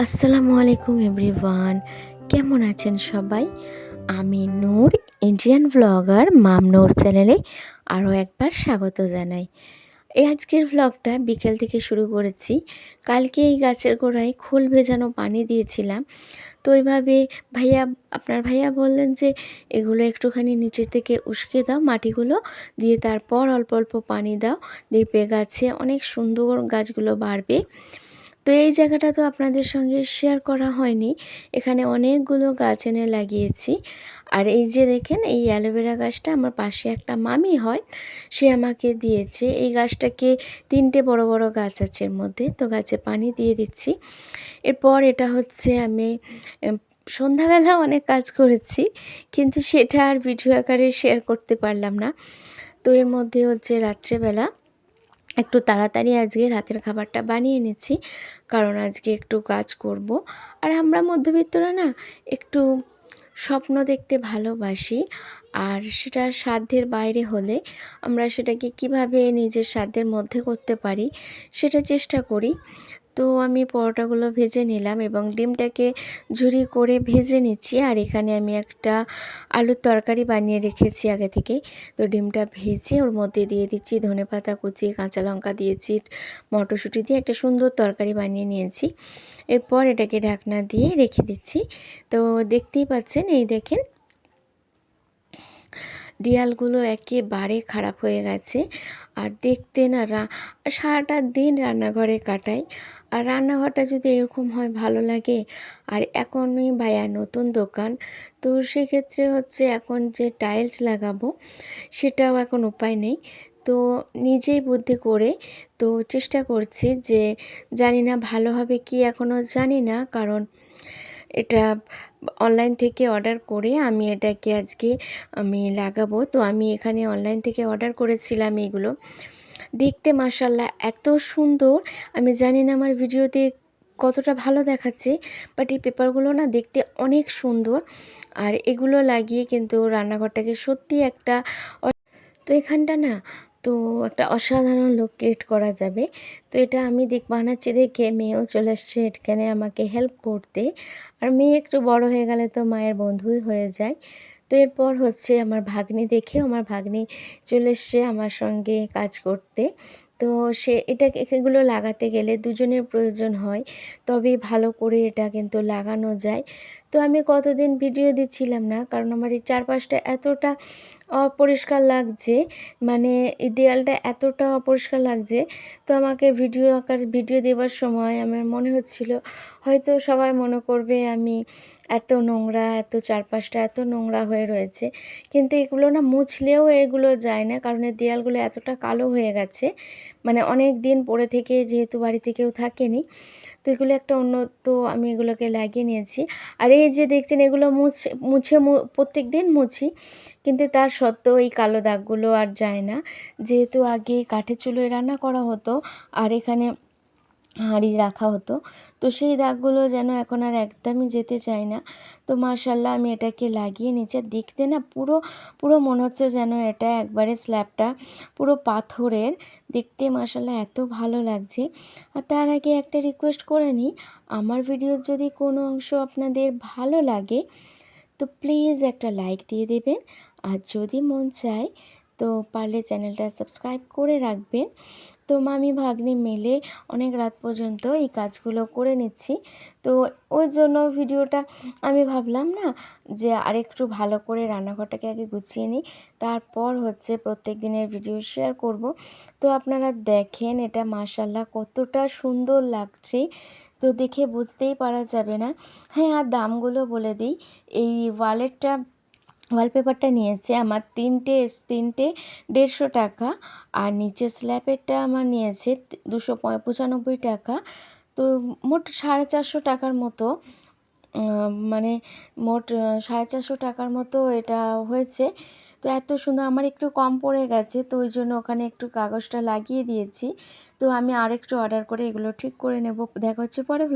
আসসালামু আলাইকুম এভরিওয়ান, কেমন আছেন সবাই? আমি নূর, ইন্ডিয়ান ব্লগার মাম নূর চ্যানেলে আরও একবার স্বাগত জানাই। আজকের ব্লগটা বিকেল থেকে শুরু করেছি। কালকে এই গাছের গোড়ায় খোল ভেজানো পানি দিয়েছিলাম। তো ওইভাবে আপনার ভাইয়া বললেন যে এগুলো একটুখানি নিচের থেকে উস্কে দাও মাটিগুলো, দিয়ে তারপর অল্প অল্প পানি দাও, দেখবে গাছে অনেক সুন্দর গাছগুলো বাড়বে। তো এই জায়গাটা তো আপনাদের সঙ্গে শেয়ার করা হয়নি। এখানে অনেকগুলো গাছ এনে লাগিয়েছি। আর এই যে দেখেন, এই অ্যালোভেরা গাছটা আমার পাশে একটা মামি হয়, সে আমাকে দিয়েছে। এই গাছটাকে 3টে বড় বড় গাছ আছে এর মধ্যে, তো গাছে পানি দিয়ে দিচ্ছি। এরপর এটা হচ্ছে আমি সন্ধ্যাবেলা অনেক কাজ করেছি, কিন্তু সেটা আর ভিডিও আকারে শেয়ার করতে পারলাম না। তো এর মধ্যে হচ্ছে রাত্রেবেলা একটু তাড়াতাড়ি আজকে রাতের খাবারটা বানিয়ে নিচ্ছি, কারণ আজকে একটু কাজ করব। আর আমরা মধ্যবিত্তরা না একটু স্বপ্ন দেখতে ভালোবাসি, আর সেটা সাধ্যের বাইরে হলে আমরা সেটাকে কিভাবে নিজের সাধ্যের মধ্যে করতে পারি সেটা চেষ্টা করি। তো আমি পরোটাগুলো ভেজে নিলাম এবং ডিমটাকে ঝুরি করে ভেজে নিচ্ছি। আর এখানে আমি একটা আলুর তরকারি বানিয়ে রেখেছি আগে থেকেই। তো ডিমটা ভেজে ওর মধ্যে দিয়ে দিচ্ছি ধনেপাতা কুচি, কাঁচা লঙ্কা দিয়েছি, মটরশুঁটি দিয়ে একটা সুন্দর তরকারি বানিয়ে নিয়েছি। এরপর এটাকে ঢাকনা দিয়ে রেখে দিচ্ছি। তো দেখতেই পাচ্ছেন, এই দেখেন দেয়ালগুলো একেবারে খারাপ হয়ে গেছে। আর দেখতে না সারাটা দিন রান্নাঘরে কাটাই, আর রান্নাঘরটা যদি এরকম হয় ভালো লাগে। আর এখনই ভাইয়া নতুন দোকান, তো সেক্ষেত্রে হচ্ছে এখন যে টাইলস লাগাবো সেটাও এখন উপায় নেই। তো নিজেই বুদ্ধি করে তো চেষ্টা করছি, যে জানি না ভালো হবে কি, এখনও জানি না, কারণ এটা অনলাইন থেকে অর্ডার করে আমি এটাকে আজকে লাগাবো। তো আমি এখানে অনলাইন থেকে অর্ডার করেছিলাম এগুলো। দেখতে মাশাআল্লাহ এত সুন্দর, আমি জানি না আমার ভিডিওতে কতটা ভালো দেখাচ্ছে, বাট এই পেপারগুলো না দেখতে অনেক সুন্দর। আর এগুলো লাগিয়ে কিন্তু রান্নাঘরটাকে সত্যি একটা তো এখানটা না তো একটা অসাধারণ লুক ক্রিয়েট করা যাবে। তো এটা আমি বানাচ্ছি দেখে মেয়েও চলে আসছে এখানে আমাকে হেল্প করতে। আর মেয়ে একটু বড় হয়ে গেলে তো মায়ের বন্ধুই হয়ে যায়। তো এরপর হচ্ছে আমার ভাগ্নি দেখে, আমার ভাগ্নি চলে এসছে আমার সঙ্গে কাজ করতে। তো এগুলো লাগাতে গেলে দুজনের প্রয়োজন হয়, তবেই ভালো করে এটা কিন্তু লাগানো যায়। তো আমি কতদিন ভিডিও দিচ্ছিলাম না, কারণ আমার এই চারপাশটা এতটা অপরিষ্কার লাগছে, মানে এই দেয়ালটা এতটা অপরিষ্কার লাগছে। তো আমাকে ভিডিও দেওয়ার সময় আমার মনে হচ্ছিল হয়তো সবাই মনে করবে আমি এত নোংরা, এত চারপাশটা এত নোংরা হয়ে রয়েছে। কিন্তু এগুলো না মুছলেও এগুলো যায় না, কারণ এই দেয়ালগুলো এতটা কালো হয়ে গেছে, মানে অনেক দিন পরে থেকে, যেহেতু বাড়িতে কেউ থাকেনি। তো এগুলো একটা তো আমি এগুলোকে লাগিয়ে নিয়েছি। আর এই যে দেখছেন, এগুলো মুছে প্রত্যেকদিন মুছি, কিন্তু তার সত্ত্বেও এই কালো দাগগুলো আর যায় না। যেহেতু আগে কাঠের চুলোয় রান্না করা হতো আর এখানে হাঁড়ি রাখা হতো, তো সেই দাগগুলো যেন এখন আর একদমই যেতে চায় না। তো মাশাআল্লাহ আমি এটাকে লাগিয়ে নিচে, দেখতে না পুরো পুরো মনে হচ্ছে যেন এটা একবারে স্ল্যাবটা পুরো পাথরের। দেখতে মাশাআল্লাহ এত ভালো লাগছে। আর তার আগে একটা রিকোয়েস্ট করে নিই, আমার ভিডিওর যদি কোনো অংশ আপনাদের ভালো লাগে তো প্লিজ একটা লাইক দিয়ে দেবেন। আর যদি মন চায় তো পারলে চ্যানেলটা সাবস্ক্রাইব করে রাখবেন। তো মামি ভাগ্নি মিলে অনেক রাত পর্যন্ত এই কাজগুলো করে নিচ্ছি। তো ওই জন্য ভিডিওটা আমি ভাবলাম না যে আরেকটু ভালো করে রান্নাঘরটাকে আগে গুছিয়ে নিই, তারপর হচ্ছে প্রত্যেক দিনের ভিডিও শেয়ার করব। তো আপনারা দেখেন এটা মাশাআল্লাহ কতটা সুন্দর লাগছে, তো দেখে বুঝতেই পারা যাবে না। হ্যাঁ, আর দামগুলো বলে দিই। এই ওয়ালপেপারটা নিয়েছে আমার তিনটে 150 টাকা, আর নিচে স্ল্যাবেরটা আমার নিয়েছে 295 টাকা। তো মোট 450 টাকার মতো, মানে মোট 450 টাকার মতো এটা হয়েছে। তো এত সুন্দর, আমার একটু কম পড়ে গেছে, তো ওই জন্য ওখানে একটু কাগজটা লাগিয়ে দিয়েছি। তো আমি আরেকটু অর্ডার করে এগুলো ঠিক করে নেব। দেখা হচ্ছে পরে।